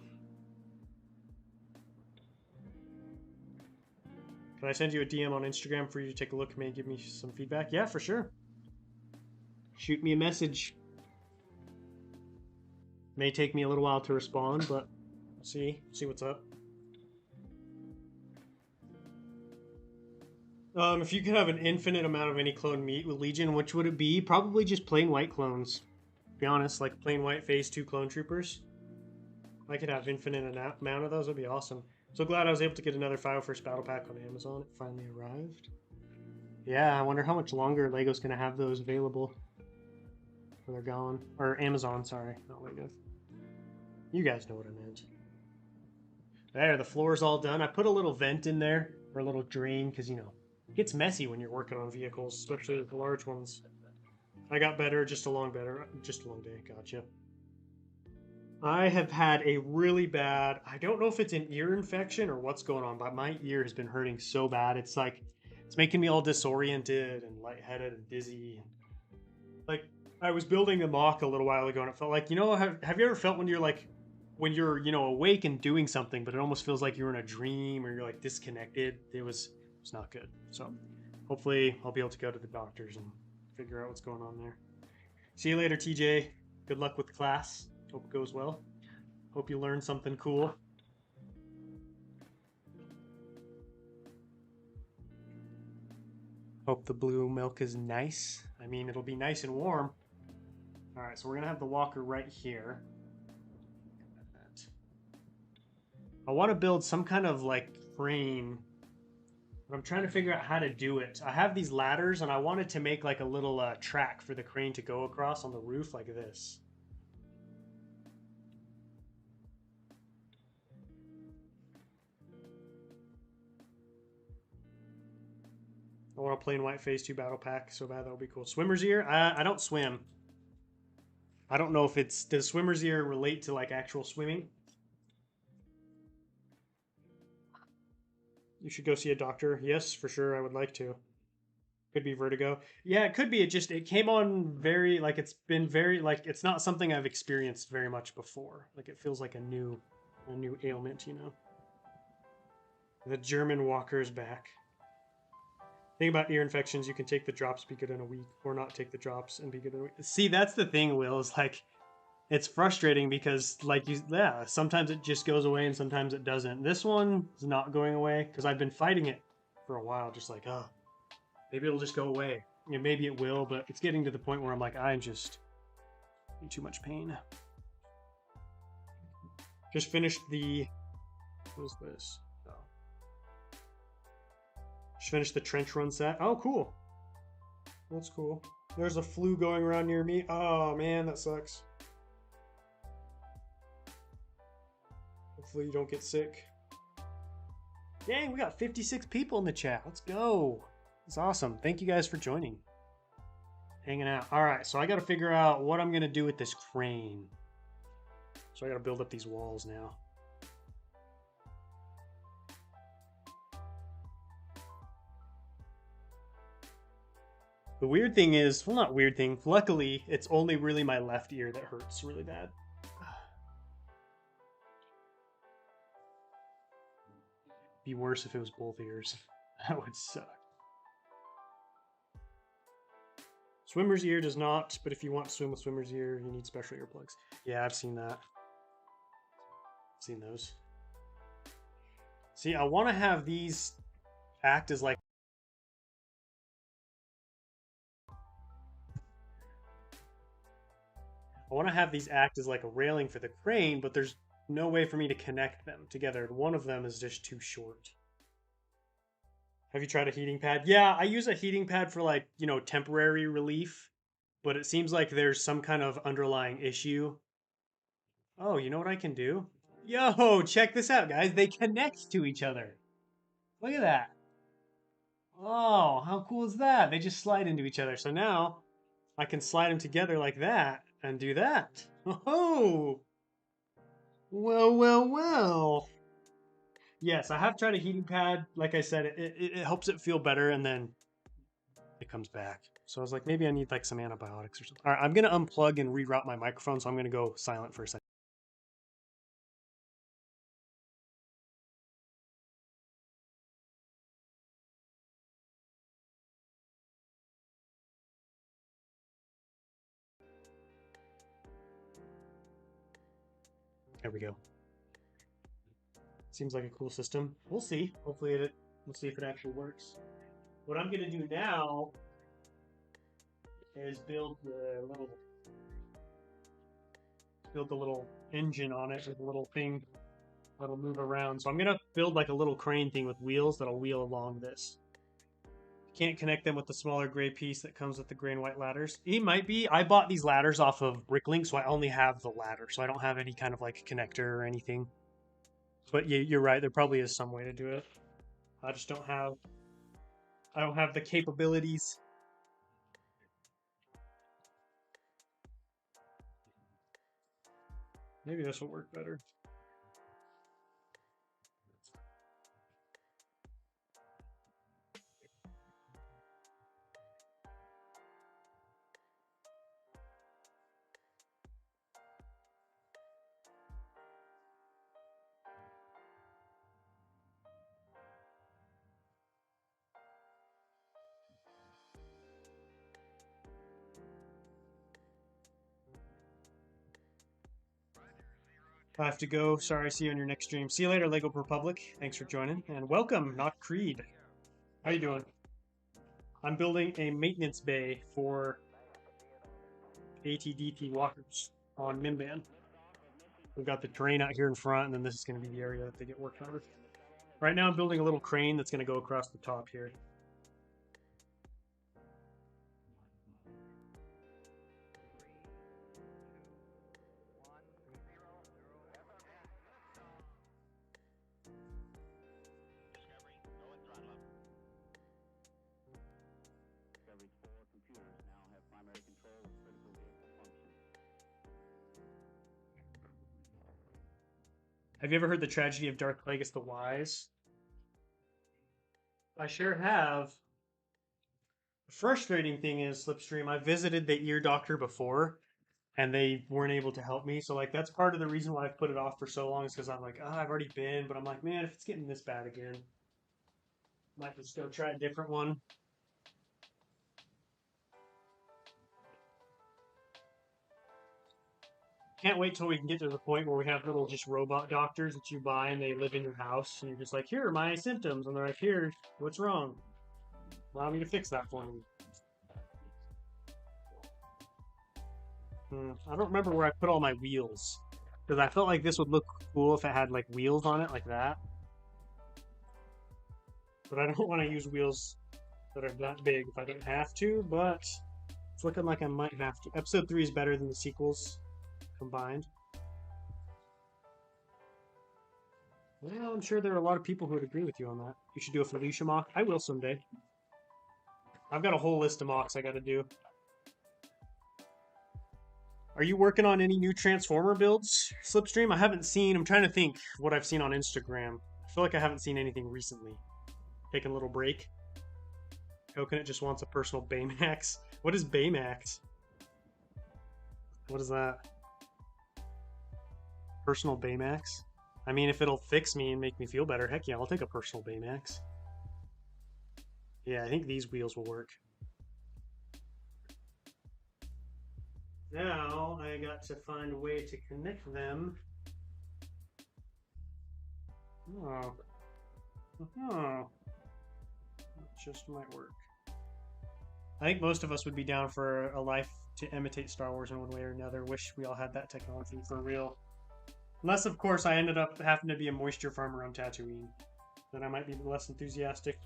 Can I send you a DM on Instagram for you to take a look, maybe give me some feedback? Yeah, for sure. Shoot me a message. May take me a little while to respond, but see what's up. If you could have an infinite amount of any clone meat with Legion, which would it be? Probably just plain white clones. To be honest, like plain white phase 2 clone troopers. I could have infinite amount of those. That'd be awesome. So glad I was able to get another 501st Battle Pack on Amazon. It finally arrived. Yeah, I wonder how much longer Lego's gonna have those available when they're gone. Or Amazon, sorry, not Lego. You guys know what I meant. There, the floor's all done. I put a little vent in there, or a little drain, because, you know, it gets messy when you're working on vehicles, especially the large ones. I got better, just a long day. Gotcha. I have had a really bad, I don't know if it's an ear infection or what's going on, but my ear has been hurting so bad. It's like, it's making me all disoriented and lightheaded and dizzy. Like, I was building a Moc a little while ago, and it felt like, you know, have you ever felt when you're, you know, awake and doing something, but it almost feels like you're in a dream or you're like disconnected? It was not good. So hopefully I'll be able to go to the doctors and figure out what's going on there. See you later, TJ. Good luck with class. Hope it goes well. Hope you learn something cool. Hope the blue milk is nice. I mean, it'll be nice and warm. All right, so we're gonna have the walker right here. I want to build some kind of like frame, but I'm trying to figure out how to do it. I have these ladders, and I wanted to make like a little track for the crane to go across on the roof like this. I want a plain white phase 2 battle pack so bad. That would be cool. Swimmer's ear? I don't swim. I don't know if it's... Does swimmer's ear relate to like actual swimming? You should go see a doctor. Yes, for sure. I would like to. Could be vertigo. Yeah, it could be. It came on very, like, it's been very, like, it's not something I've experienced very much before. Like, it feels like a new ailment, you know. The German walker's back. Thing about ear infections, you can take the drops, be good in a week, or not take the drops and be good in a week. See, that's the thing, Will, is like, it's frustrating because, like, sometimes it just goes away and sometimes it doesn't. This one is not going away because I've been fighting it for a while, just like, oh, maybe it'll just go away. You know, maybe it will, but it's getting to the point where I'm like, I'm just in too much pain. Just finished the, what was this? Just finished the trench run set. Oh, cool. That's cool. There's a flu going around near me. Oh, man, that sucks. Hopefully you don't get sick. Dang, we got 56 people in the chat. Let's go. That's awesome. Thank you guys for joining. Hanging out. All right, so I got to figure out what I'm going to do with this crane. So I got to build up these walls now. The weird thing is, well, not weird thing. Luckily, it's only really my left ear that hurts really bad. Be worse if it was both ears. That would suck. Swimmer's ear does not, but if you want to swim with swimmer's ear, you need special earplugs. Yeah, I've seen that. Seen those. See, I want to have these act as like a railing for the crane, but there's no way for me to connect them together. One of them is just too short. Have you tried a heating pad? Yeah, I use a heating pad for like, temporary relief, but it seems like there's some kind of underlying issue. Oh, you know what I can do? Yo, check this out, guys. They connect to each other. Look at that. Oh, how cool is that? They just slide into each other. So now I can slide them together like that and do that. Oh, well, well, well. Yes, I have tried a heating pad. Like I said, it helps it feel better, and then it comes back. So I was like, maybe I need like some antibiotics or something. All right, I'm gonna unplug and reroute my microphone, so I'm gonna go silent for a second. There we go. Seems like a cool system. We'll see. Hopefully we'll see if it actually works. What I'm gonna do now is build the little engine on it with a little thing that'll move around. So I'm gonna build like a little crane thing with wheels that'll wheel along this. Can't connect them with the smaller gray piece that comes with the gray and white ladders. It might be. I bought these ladders off of Bricklink, so I only have the ladder, so I don't have any kind of like connector or anything. But yeah, you're right. There probably is some way to do it. I just don't have. I don't have the capabilities. Maybe this will work better. I have to go. Sorry, see you on your next stream. See you later, Lego Republic. Thanks for joining. And welcome, not Creed. How you doing? I'm building a maintenance bay for ATDT walkers on Mimban. We've got the terrain out here in front, and then this is going to be the area that they get worked on. Right now I'm building a little crane that's going to go across the top here. Have you ever heard the tragedy of Dark Plagueis the Wise? I sure have. The frustrating thing is, Slipstream, I visited the ear doctor before, and they weren't able to help me. So, like, that's part of the reason why I've put it off for so long is because I'm like, I've already been, but I'm like, man, if it's getting this bad again, might just go try a different one. Can't wait till we can get to the point where we have little just robot doctors that you buy and they live in your house and you're just like, here are my symptoms, and they're like, here, what's wrong? Allow me to fix that for you. I don't remember where I put all my wheels because I felt like this would look cool if it had like wheels on it like that. But I don't want to use wheels that are that big if I don't have to, but it's looking like I might have to. Episode 3 is better than the sequels combined. Well, I'm sure there are a lot of people who would agree with you on that. You should do a Felicia mock. I will someday. I've got a whole list of mocks I gotta do. Are you working on any new Transformer builds, Slipstream? I haven't seen. I'm trying to think what I've seen on Instagram. I feel like I haven't seen anything recently. Taking a little break. Coconut just wants a personal Baymax. What is Baymax? What is that? Personal Baymax? I mean, if it'll fix me and make me feel better, heck yeah, I'll take a personal Baymax. Yeah, I think these wheels will work. Now I got to find a way to connect them. Oh. Oh. It just might work. I think most of us would be down for a life to imitate Star Wars in one way or another. Wish we all had that technology for real. Unless, of course, I ended up having to be a moisture farmer on Tatooine. Then I might be less enthusiastic.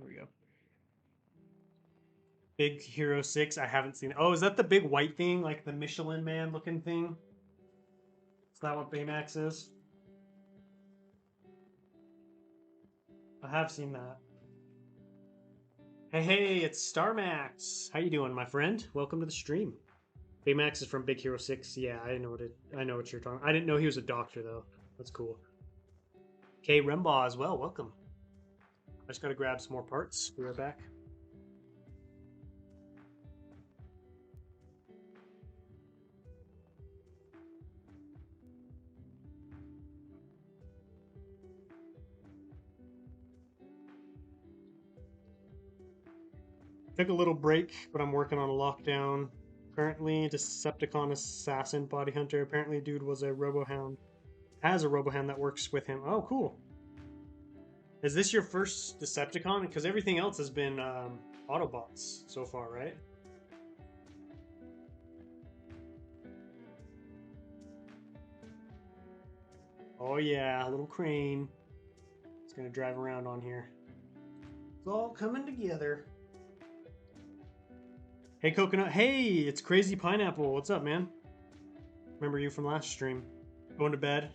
There we go. Big Hero 6. I haven't seen it. Oh, is that the big white thing? Like the Michelin Man looking thing? Is that what Baymax is? I have seen that. Hey, it's Starmax. How you doing, my friend? Welcome to the stream. Baymax is from Big Hero 6. Yeah, I know what you're talking. I didn't know he was a doctor though. That's cool. K Rembaugh as well. Welcome. I just gotta grab some more parts. Be right back. Took a little break, but I'm working on a lockdown. Currently, Decepticon assassin body hunter. Apparently, dude was a Robohound. Has a Robohound that works with him. Oh, cool. Is this your first Decepticon? Because everything else has been Autobots so far, right? Oh yeah, a little crane. It's gonna drive around on here. It's all coming together. Hey Coconut, hey, it's Crazy Pineapple. What's up, man? Remember you from last stream. Going to bed.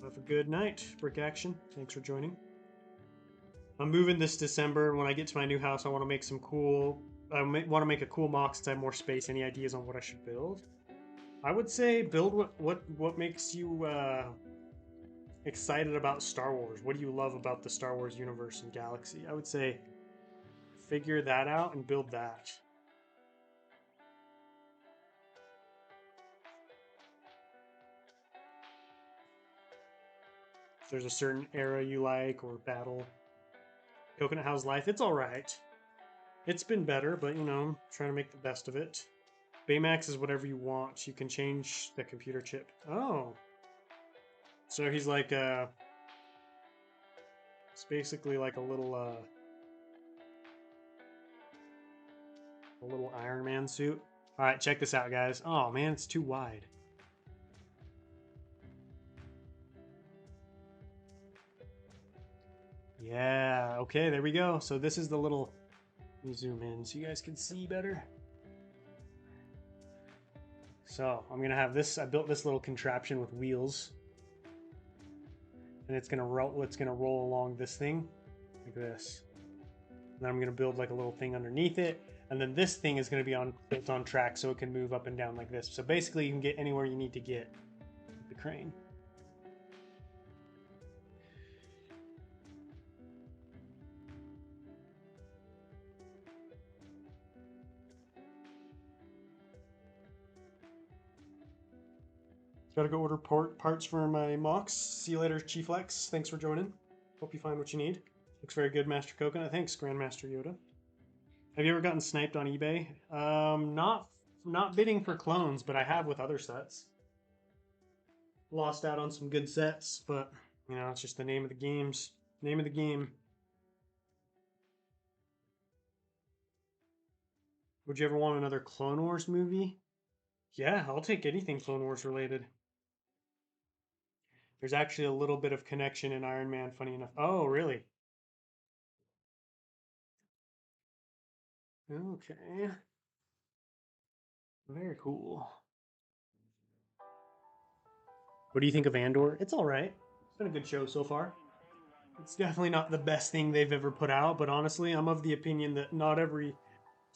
Have a good night, Brick Action. Thanks for joining. I'm moving this December. When I get to my new house, I want to make some cool. I want to make a cool MOC since I have more space. Any ideas on what I should build? I would say build what makes you excited about Star Wars. What do you love about the Star Wars universe and galaxy? I would say figure that out and build that. If there's a certain era you like or battle. Coconut House Life, it's all right. It's been better, but you know, trying to make the best of it. Baymax is whatever you want. You can change the computer chip. Oh. So he's like it's basically like a little Iron Man suit. All right, check this out, guys. Oh man, it's too wide. Yeah, okay, there we go. So this is the little, let me zoom in so you guys can see better. So I'm gonna have this, I built this little contraption with wheels. And it's gonna roll along this thing, like this. And then I'm gonna build like a little thing underneath it. And then this thing is gonna be built on track so it can move up and down like this. So basically you can get anywhere you need to get with the crane. Gotta go order parts for my MOCs. See you later, Chief Lex. Thanks for joining. Hope you find what you need. Looks very good, Master Coconut. Thanks, Grandmaster Yoda. Have you ever gotten sniped on eBay? Not bidding for clones, but I have with other sets. Lost out on some good sets, but you know, it's just the name of the games. Name of the game. Would you ever want another Clone Wars movie? Yeah, I'll take anything Clone Wars related. There's actually a little bit of connection in Iron Man, funny enough. Oh, really? Okay. Very cool. What do you think of Andor? It's all right. It's been a good show so far. It's definitely not the best thing they've ever put out, but honestly, I'm of the opinion that not every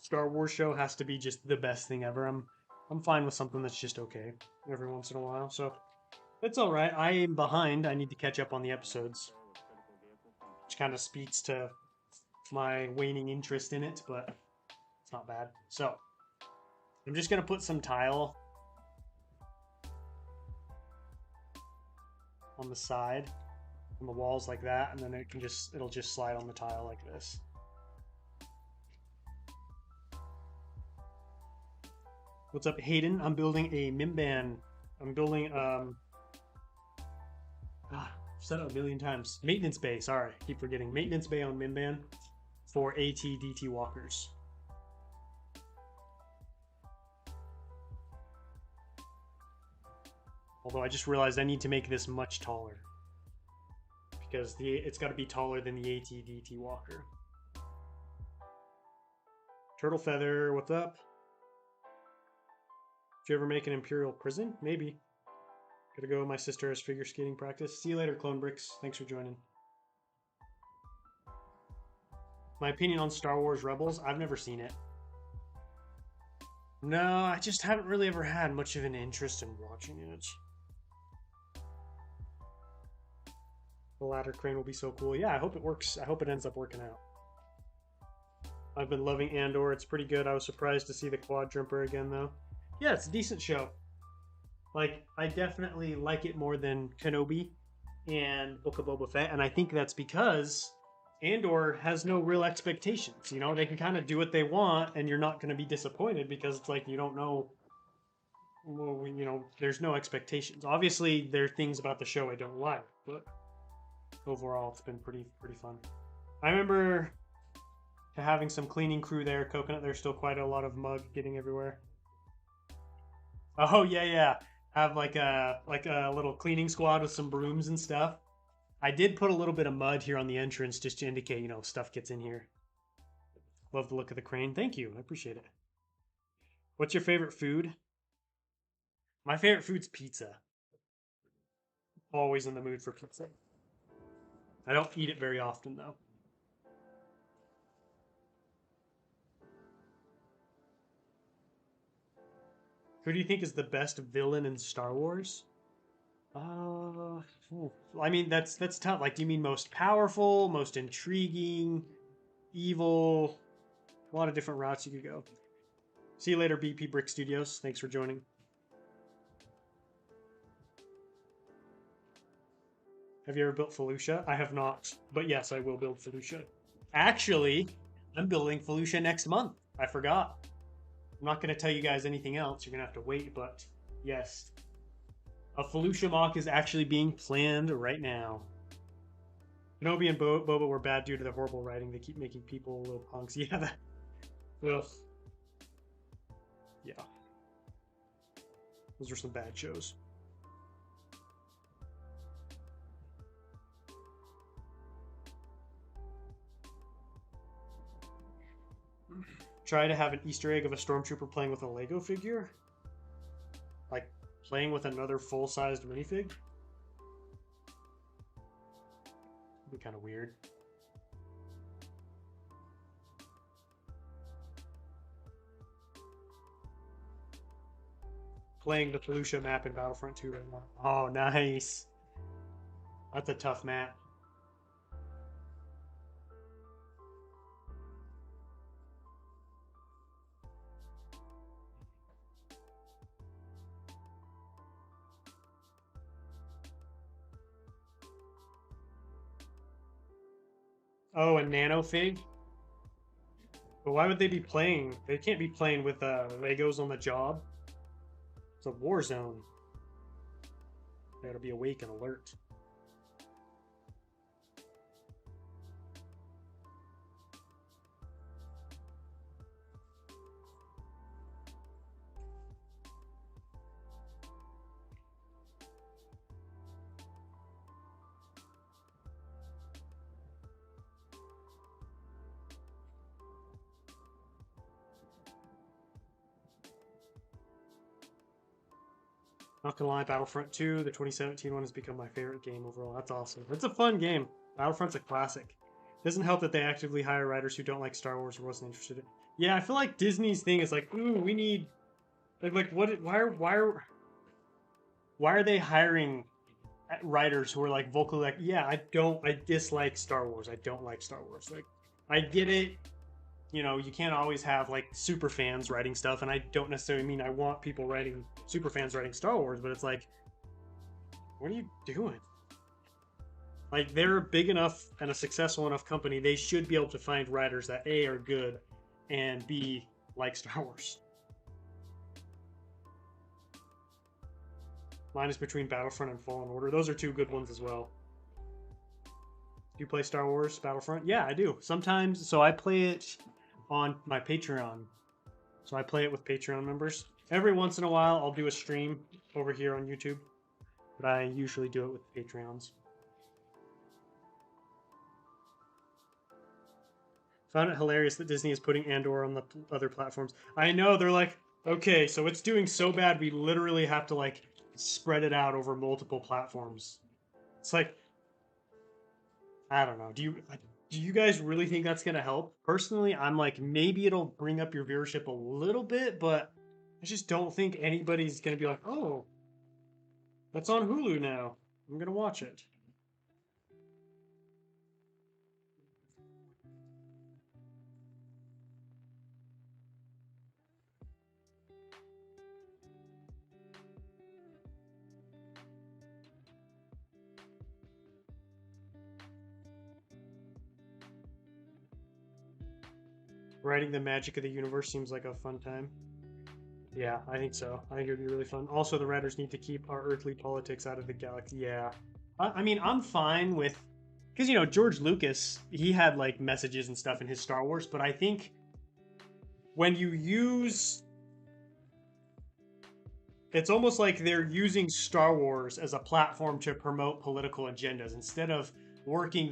Star Wars show has to be just the best thing ever. I'm fine with something that's just okay every once in a while. So it's all right. I am behind. I need to catch up on the episodes. which kind of speaks to my waning interest in it, but it's not bad. So I'm just gonna put some tile on the side, on the walls like that, and then it'll just slide on the tile like this. What's up, Hayden? I'm building a Mimban. I'm building I've said it a million times. Maintenance bay, sorry, keep forgetting. Maintenance bay on Mimban for AT-DT walkers. Although I just realized I need to make this much taller, because it's got to be taller than the AT-DT walker. Turtle Feather, what's up? Did you ever make an Imperial prison? Maybe. Gotta go. My sister has figure skating practice. See you later, Clone Bricks. Thanks for joining. My opinion on Star Wars Rebels? I've never seen it. No, I just haven't really ever had much of an interest in watching it. The ladder crane will be so cool. Yeah, I hope it works. I hope it ends up working out. I've been loving Andor. It's pretty good. I was surprised to see the quad jumper again, though. Yeah, it's a decent show. Like, I definitely like it more than Kenobi and Book of Boba Fett, and I think that's because Andor has no real expectations. You know, they can kind of do what they want, and you're not going to be disappointed because it's like you don't know. Well, you know, there's no expectations. Obviously, there are things about the show I don't like, but overall, it's been pretty fun. I remember having some cleaning crew there. Coconut, there's still quite a lot of mud getting everywhere. Oh yeah. Have like a little cleaning squad with some brooms and stuff. I did put a little bit of mud here on the entrance just to indicate, you know, stuff gets in here. Love the look of the crane. Thank you. I appreciate it. What's your favorite food? My favorite food's pizza. Always in the mood for pizza. I don't eat it very often, though. Who do you think is the best villain in Star Wars? I mean, that's tough. Like, do you mean most powerful, most intriguing, evil? A lot of different routes you could go. See you later, BP Brick Studios. Thanks for joining. Have you ever built Felucia? I have not, but yes, I will build Felucia. Actually, I'm building Felucia next month. I forgot. I'm not going to tell you guys anything else. You're going to have to wait, but yes. A Felucia Moc is actually being planned right now. Kenobi and Boba were bad due to the horrible writing. They keep making people little punks. Yeah, that... Ugh. Yeah. Those are some bad shows. Try to have an Easter egg of a stormtrooper playing with a Lego figure? Like, playing with another full-sized minifig? Would be kind of weird. Playing the Felucia map in Battlefront 2 right now. Oh, nice. That's a tough map. Oh, a nanofig? But why would they be playing? They can't be playing with Legos on the job. It's a war zone. They gotta be awake and alert. Not gonna lie, Battlefront 2, the 2017 one, has become my favorite game overall. That's awesome. It's a fun game. Battlefront's a classic. Doesn't help that they actively hire writers who don't like Star Wars or wasn't interested in it. Yeah, I feel like Disney's thing is like, ooh, we need... Like what? Why are they hiring writers who are like vocally like, yeah, I dislike Star Wars. I don't like Star Wars. Like, I get it. You know, you can't always have like super fans writing stuff, and I don't necessarily mean I want people writing super fans writing Star Wars, but it's like, what are you doing? Like, they're big enough and a successful enough company, they should be able to find writers that A, are good, and B, like Star Wars. Mine is between Battlefront and Fallen Order. Those are two good ones as well. Do you play Star Wars Battlefront? Yeah, I do. Sometimes, so I play it on my Patreon. So I play it with Patreon members. Every once in a while, I'll do a stream over here on YouTube, but I usually do it with Patreons. Found it hilarious that Disney is putting Andor on the other platforms. I know, they're like, okay, so it's doing so bad, we literally have to like spread it out over multiple platforms. It's like, I don't know. Do you guys really think that's gonna help? Personally, I'm like, maybe it'll bring up your viewership a little bit, but I just don't think anybody's gonna be like, oh, that's on Hulu now, I'm gonna watch it. Writing the magic of the universe seems like a fun time. Yeah, I think so. I think it would be really fun. Also, the writers need to keep our earthly politics out of the galaxy. Yeah. I mean, I'm fine with... Because, you know, George Lucas, he had, like, messages and stuff in his Star Wars, but I think when you use... It's almost like they're using Star Wars as a platform to promote political agendas instead of working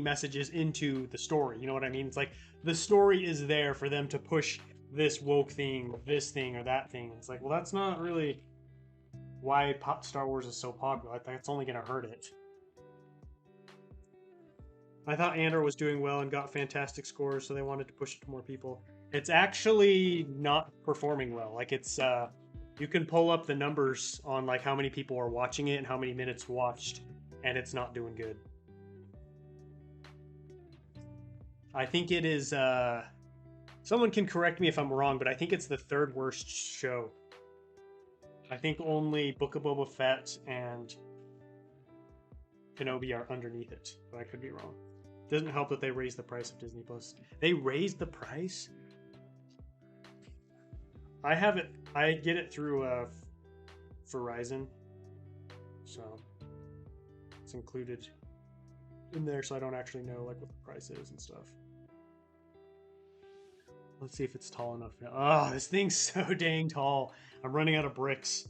messages into the story. You know what I mean? It's like the story is there for them to push this woke thing, this thing, or that thing. It's like, well, that's not really why Star Wars is so popular. I think it's only going to hurt it. I thought Andor was doing well and got fantastic scores, so they wanted to push it to more people. It's actually not performing well. Like, it's you can pull up the numbers on like how many people are watching it and how many minutes watched, and it's not doing good. I think it is someone can correct me if I'm wrong, but I think it's the third worst show. I think only Book of Boba Fett and Kenobi are underneath it, but I could be wrong. Doesn't help that they raised the price of Disney Plus. They raised the price? I have it. I get it through Verizon, so it's included in there. So I don't actually know like what the price is and stuff. Let's see if it's tall enough now. Oh, this thing's so dang tall. I'm running out of bricks.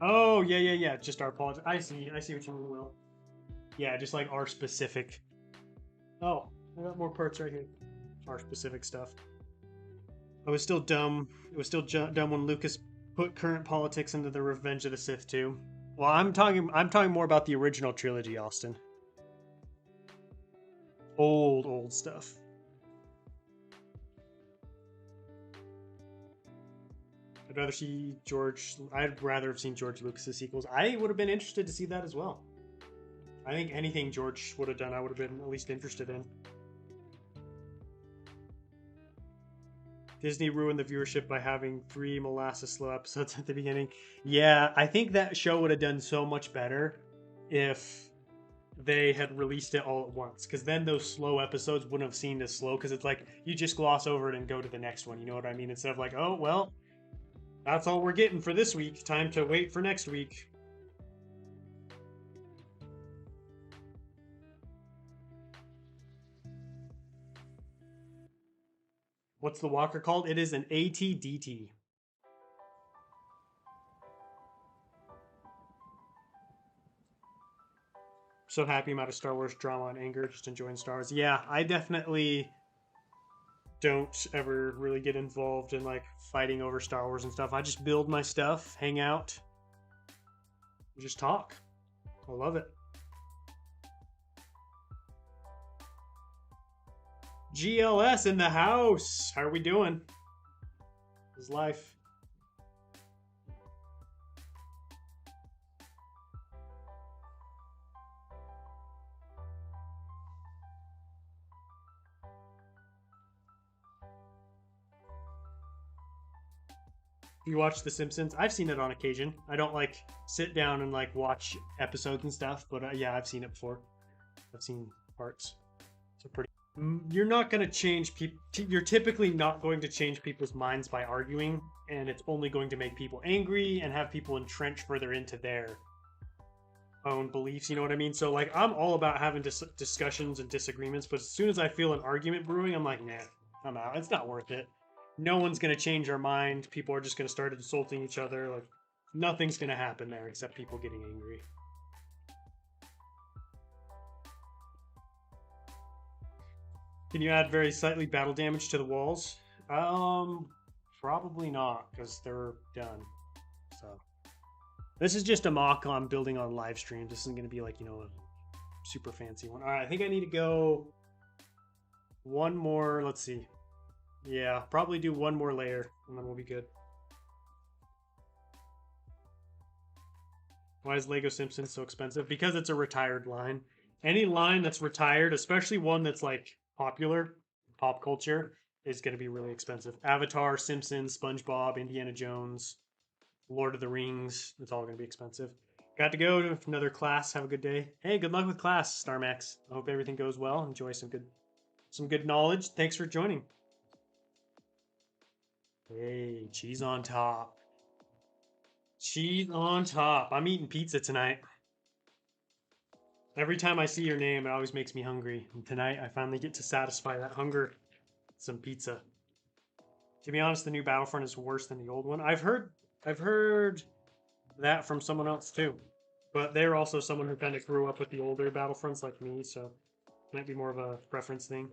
Oh, yeah. Just our politics. I see what you mean, Will. Yeah, just like our specific. Oh, I got more parts right here. Our specific stuff. I was still dumb. It was still dumb when Lucas put current politics into the Revenge of the Sith too. Well, I'm talking more about the original trilogy, Austin. Old stuff. I'd rather have seen George Lucas's sequels. I would have been interested to see that as well. I think anything George would have done, I would have been at least interested in. Disney ruined the viewership by having 3 molasses slow episodes at the beginning. Yeah, I think that show would have done so much better if they had released it all at once, because then those slow episodes wouldn't have seemed as slow, because it's like you just gloss over it and go to the next one. You know what I mean? Instead of like, oh, well, that's all we're getting for this week. Time to wait for next week. What's the walker called? It is an ATDT. So happy I'm out of Star Wars drama and anger, just enjoying Star Wars. Yeah, I definitely don't ever really get involved in like fighting over Star Wars and stuff. I just build my stuff, hang out, just talk. I love it. GLS in the house. How are we doing? How's life? You watch The Simpsons? I've seen it on occasion. I don't like sit down and like watch episodes and stuff, but yeah, I've seen it before. I've seen parts. So pretty. You're not going to change people. You're typically not going to change people's minds by arguing, and it's only going to make people angry and have people entrenched further into their own beliefs. You know what I mean? So like, I'm all about having discussions and disagreements, but as soon as I feel an argument brewing, I'm like, nah, I'm out. It's not worth it. No one's going to change our mind. People are just going to start insulting each other. Like, nothing's going to happen there except people getting angry. Can you add very slightly battle damage to the walls? Probably not, because they're done. So this is just a mock I'm building on live streams. This isn't going to be like, you know, a super fancy one. All right, I think I need to go one more. Let's see. Yeah, probably do one more layer, and then we'll be good. Why is Lego Simpsons so expensive? Because it's a retired line. Any line that's retired, especially one that's like popular, pop culture, is going to be really expensive. Avatar, Simpsons, SpongeBob, Indiana Jones, Lord of the Rings, it's all going to be expensive. Got to go to another class. Have a good day. Hey, good luck with class, StarMax. I hope everything goes well. Enjoy some good knowledge. Thanks for joining. Hey, cheese on top. Cheese on top. I'm eating pizza tonight. Every time I see your name, it always makes me hungry. And tonight, I finally get to satisfy that hunger. Some pizza. To be honest, the new Battlefront is worse than the old one. I've heard that from someone else too. But they're also someone who kind of grew up with the older Battlefronts like me, so it might be more of a preference thing.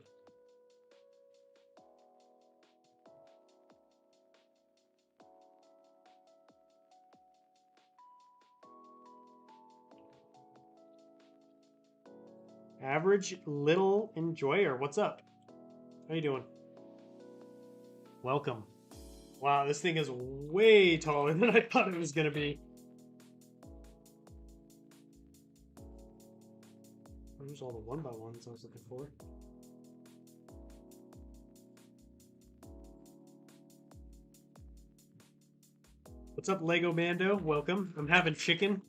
Average little enjoyer. What's up? How you doing? Welcome. Wow, this thing is way taller than I thought it was gonna be. Where's all the one-by-ones I was looking for? What's up, Lego Mando? Welcome. I'm having chicken.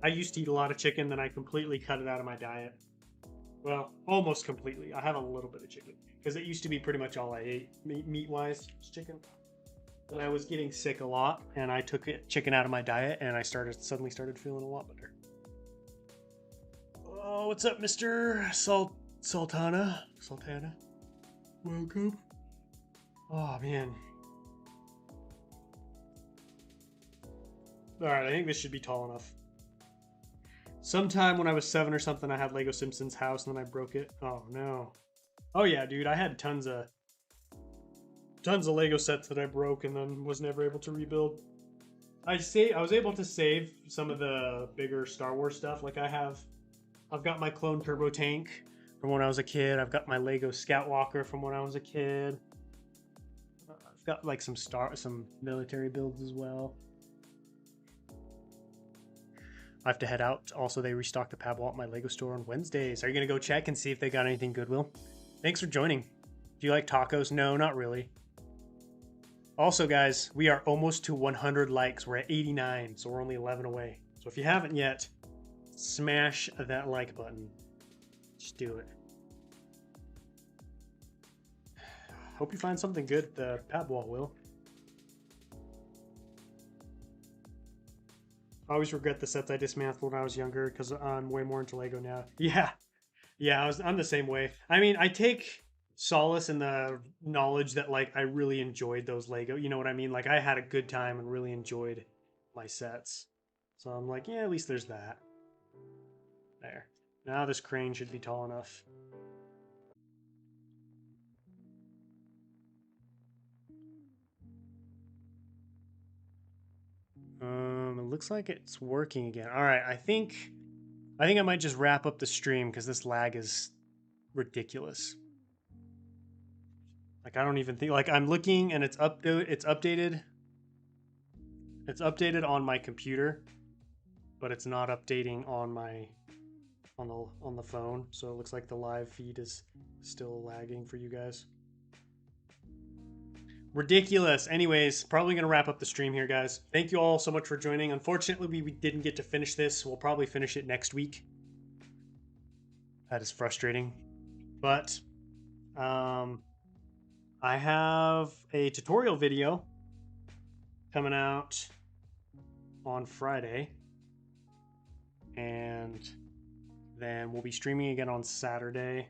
I used to eat a lot of chicken, then I completely cut it out of my diet. Well, almost completely. I have a little bit of chicken because it used to be pretty much all I ate meat-wise, chicken. And I was getting sick a lot, and I took chicken out of my diet, and I suddenly started feeling a lot better. Oh, what's up, Mr. Sultana? Welcome. Oh man. All right, I think this should be tall enough. Sometime when I was 7 or something, I had Lego Simpsons house, and then I broke it. Oh no. Oh yeah, dude, I had tons of Lego sets that I broke and then was never able to rebuild. I was able to save some of the bigger Star Wars stuff. Like I've got my clone turbo tank from when I was a kid. I've got my Lego Scout Walker from when I was a kid. I've got like some military builds as well. I have to head out. Also, they restocked the Pablo at my Lego store on Wednesdays. Are you going to go check and see if they got anything Goodwill? Thanks for joining. Do you like tacos? No, not really. Also, guys, we are almost to 100 likes. We're at 89, so we're only 11 away. So if you haven't yet, smash that like button. Just do it. Hope you find something good at the pad wall, Will. I always regret the sets I dismantled when I was younger because I'm way more into Lego now. Yeah, I'm the same way. I mean, I take solace in the knowledge that like I really enjoyed those Lego. You know what I mean? Like I had a good time and really enjoyed my sets. So I'm like, yeah, at least there's that. There. Now this crane should be tall enough. It looks like it's working again. All right, I think I might just wrap up the stream because this lag is ridiculous. Like I don't even think like I'm looking and it's updated. It's updated on my computer, but it's not updating on my on the phone. So it looks like the live feed is still lagging for you guys. Ridiculous. Anyways, probably going to wrap up the stream here, guys. Thank you all so much for joining. Unfortunately, we didn't get to finish this. We'll probably finish it next week. That is frustrating. But I have a tutorial video coming out on Friday. And then we'll be streaming again on Saturday.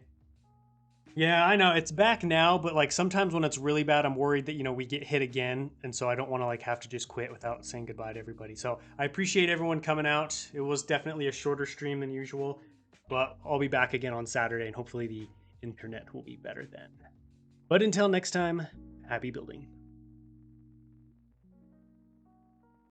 Yeah, I know it's back now, but like sometimes when it's really bad, I'm worried that, you know, we get hit again. And so I don't want to like have to just quit without saying goodbye to everybody. So I appreciate everyone coming out. It was definitely a shorter stream than usual, but I'll be back again on Saturday and hopefully the internet will be better then. But until next time, happy building.